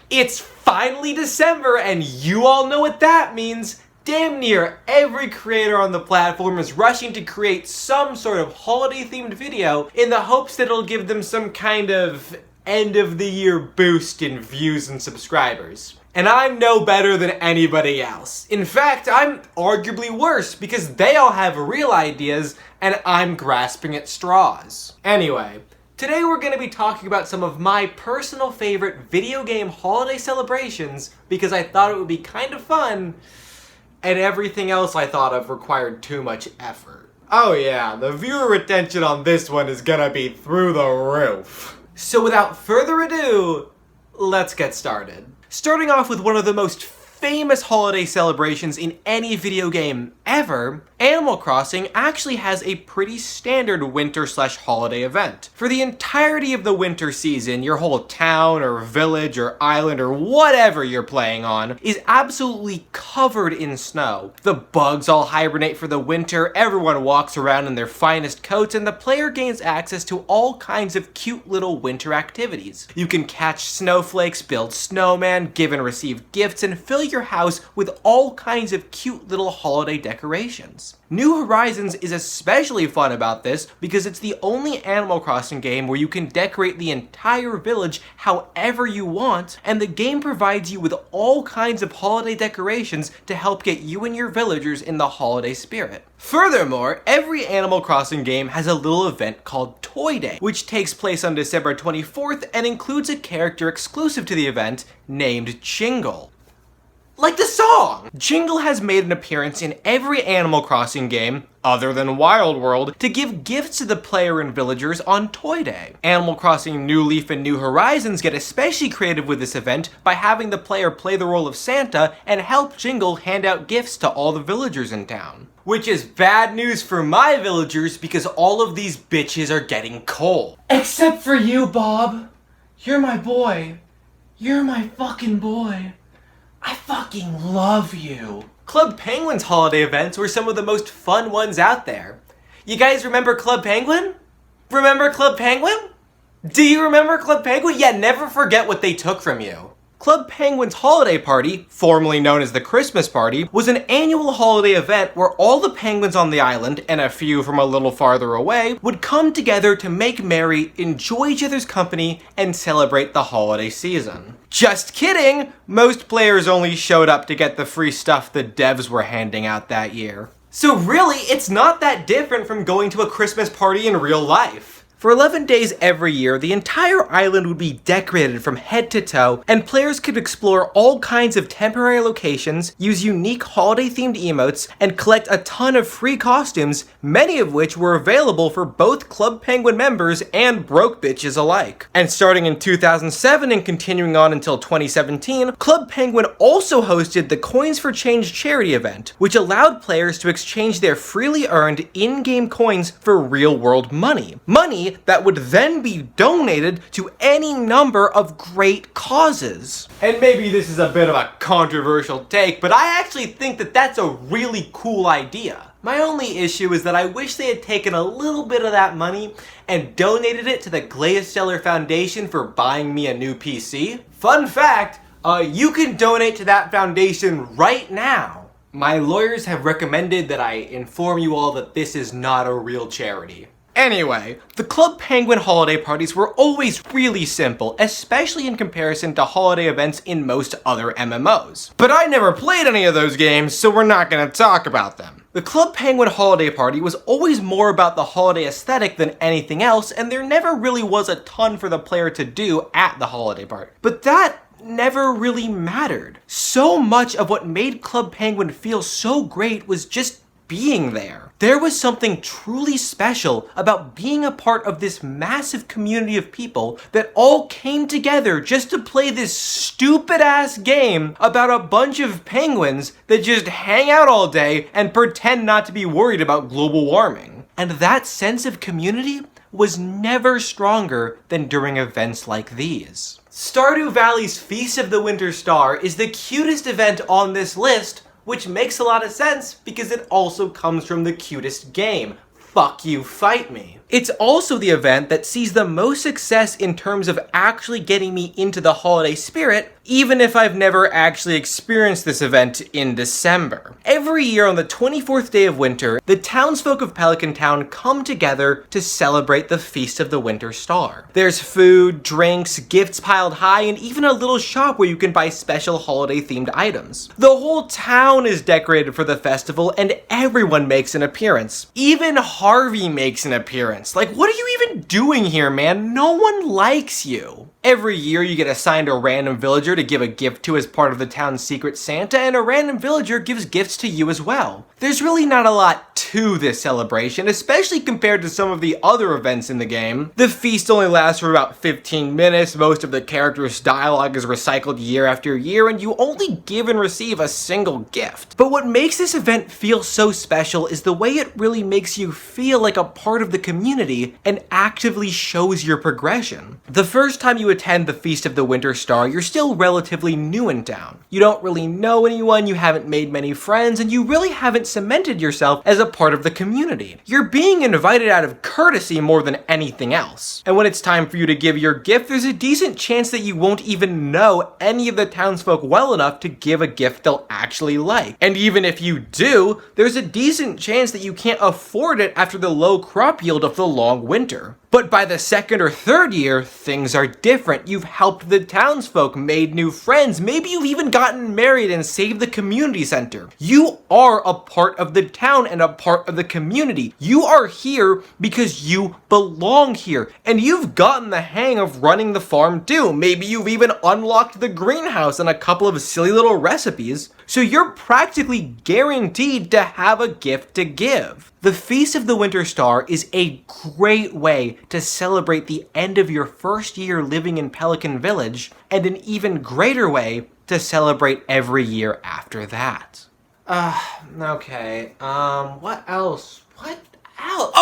It's finally December, and you all know what that means. Damn near every creator on the platform is rushing to create some sort of holiday-themed video in the hopes that it'll give them some kind of end-of-the-year boost in views and subscribers. And I'm no better than anybody else. In fact, I'm arguably worse because they all have real ideas and I'm grasping at straws. Anyway, today we're going to be talking about some of my personal favorite video game holiday celebrations because I thought it would be kind of fun, and everything else I thought of required too much effort. Oh yeah, the viewer retention on this one is gonna be through the roof. So without further ado, let's get started. Starting off with one of the most famous holiday celebrations in any video game ever, Animal Crossing actually has a pretty standard winter/holiday event. For the entirety of the winter season, your whole town or village or island or whatever you're playing on is absolutely covered in snow. The bugs all hibernate for the winter, everyone walks around in their finest coats, and the player gains access to all kinds of cute little winter activities. You can catch snowflakes, build snowmen, give and receive gifts, and fill your house with all kinds of cute little holiday decorations. New Horizons is especially fun about this because it's the only Animal Crossing game where you can decorate the entire village however you want, and the game provides you with all kinds of holiday decorations to help get you and your villagers in the holiday spirit. Furthermore, every Animal Crossing game has a little event called Toy Day, which takes place on December 24th and includes a character exclusive to the event named Jingle. Like the song! Jingle has made an appearance in every Animal Crossing game, other than Wild World, to give gifts to the player and villagers on Toy Day. Animal Crossing New Leaf and New Horizons get especially creative with this event by having the player play the role of Santa and help Jingle hand out gifts to all the villagers in town. Which is bad news for my villagers because all of these bitches are getting coal. Except for you, Bob. You're my boy. You're my fucking boy. I fucking love you. Club Penguin's holiday events were some of the most fun ones out there. You guys remember Club Penguin? Remember Club Penguin? Do you remember Club Penguin? Yeah, never forget what they took from you. Club Penguin's holiday party, formerly known as the Christmas party, was an annual holiday event where all the penguins on the island, and a few from a little farther away, would come together to make merry, enjoy each other's company, and celebrate the holiday season. Just kidding! Most players only showed up to get the free stuff the devs were handing out that year. So really, it's not that different from going to a Christmas party in real life. For 11 days every year, the entire island would be decorated from head to toe, and players could explore all kinds of temporary locations, use unique holiday-themed emotes, and collect a ton of free costumes, many of which were available for both Club Penguin members and broke bitches alike. And starting in 2007 and continuing on until 2017, Club Penguin also hosted the Coins for Change charity event, which allowed players to exchange their freely earned in-game coins for real-world money. Money that would then be donated to any number of great causes. And maybe this is a bit of a controversial take, but I actually think that that's a really cool idea. My only issue is that I wish they had taken a little bit of that money and donated it to the GlazeStelar Foundation for buying me a new PC. Fun fact, you can donate to that foundation right now. My lawyers have recommended that I inform you all that this is not a real charity. Anyway, the Club Penguin holiday parties were always really simple, especially in comparison to holiday events in most other MMOs. But I never played any of those games, so we're not gonna talk about them. The Club Penguin holiday party was always more about the holiday aesthetic than anything else, and there never really was a ton for the player to do at the holiday party. But that never really mattered. So much of what made Club Penguin feel so great was just being there. There was something truly special about being a part of this massive community of people that all came together just to play this stupid ass game about a bunch of penguins that just hang out all day and pretend not to be worried about global warming. And that sense of community was never stronger than during events like these. Stardew Valley's Feast of the Winter Star is the cutest event on this list, which makes a lot of sense because it also comes from the cutest game, Fuck You, Fight Me. It's also the event that sees the most success in terms of actually getting me into the holiday spirit, even if I've never actually experienced this event in December. Every year on the 24th day of winter, the townsfolk of Pelican Town come together to celebrate the Feast of the Winter Star. There's food, drinks, gifts piled high, and even a little shop where you can buy special holiday-themed items. The whole town is decorated for the festival, and everyone makes an appearance. Even Harvey makes an appearance. Like, what are you even doing here, man? No one likes you. Every year you get assigned a random villager to give a gift to as part of the town's secret Santa, and a random villager gives gifts to you as well. There's really not a lot to this celebration, especially compared to some of the other events in the game. The feast only lasts for about 15 minutes, most of the characters' dialogue is recycled year after year, and you only give and receive a single gift. But what makes this event feel so special is the way it really makes you feel like a part of the community and actively shows your progression. The first time you attend the Feast of the Winter Star, you're still relatively new in town. You don't really know anyone, you haven't made many friends, and you really haven't cemented yourself as a part of the community. You're being invited out of courtesy more than anything else. And when it's time for you to give your gift, there's a decent chance that you won't even know any of the townsfolk well enough to give a gift they'll actually like. And even if you do, there's a decent chance that you can't afford it after the low crop yield of the long winter. But by the second or third year, things are different. You've helped the townsfolk, made new friends, maybe you've even gotten married and saved the community center. You are a part of the town and a part of the community. You are here because you belong here, and you've gotten the hang of running the farm too. Maybe you've even unlocked the greenhouse and a couple of silly little recipes. So you're practically guaranteed to have a gift to give. The Feast of the Winter Star is a great way to celebrate the end of your first year living in Pelican Village, and an even greater way to celebrate every year after that. Okay, what else? What else?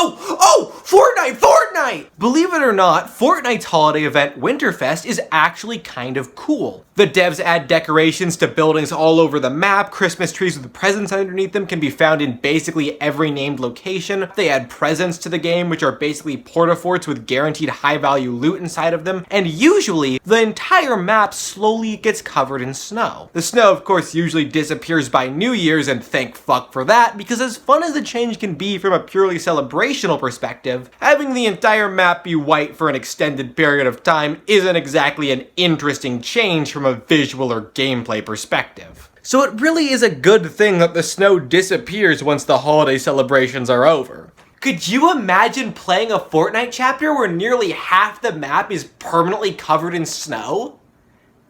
Fortnite! Believe it or not, Fortnite's holiday event, Winterfest, is actually kind of cool. The devs add decorations to buildings all over the map. Christmas trees with presents underneath them can be found in basically every named location. They add presents to the game, which are basically porta-forts with guaranteed high-value loot inside of them. And usually, the entire map slowly gets covered in snow. The snow, of course, usually disappears by New Year's, and thank fuck for that, because as fun as the change can be from a purely celebrational perspective, having the entire map be white for an extended period of time isn't exactly an interesting change from a visual or gameplay perspective. So it really is a good thing that the snow disappears once the holiday celebrations are over. Could you imagine playing a Fortnite chapter where nearly half the map is permanently covered in snow?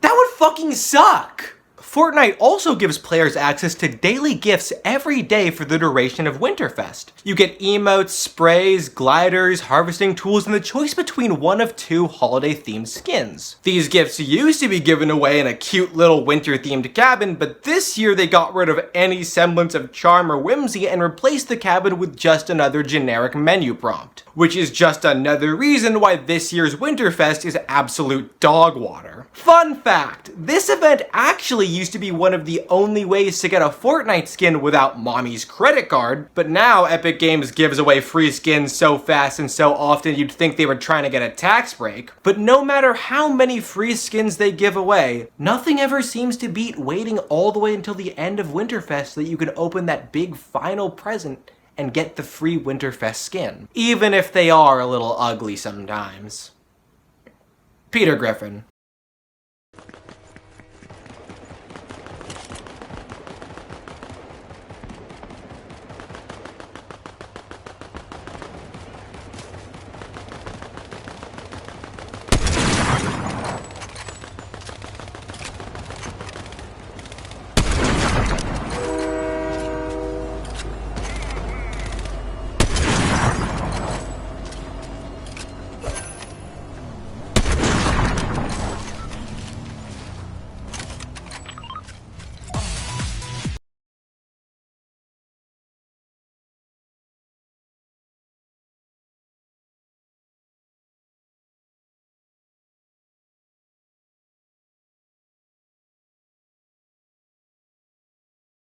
That would fucking suck! Fortnite also gives players access to daily gifts every day for the duration of Winterfest. You get emotes, sprays, gliders, harvesting tools, and the choice between one of two holiday-themed skins. These gifts used to be given away in a cute little winter-themed cabin, but this year they got rid of any semblance of charm or whimsy and replaced the cabin with just another generic menu prompt. Which is just another reason why this year's Winterfest is absolute dog water. Fun fact, this event actually used to be one of the only ways to get a Fortnite skin without mommy's credit card, but now Epic Games gives away free skins so fast and so often you'd think they were trying to get a tax break. But no matter how many free skins they give away, nothing ever seems to beat waiting all the way until the end of Winterfest so that you can open that big final present and get the free Winterfest skin, even if they are a little ugly sometimes. Peter Griffin.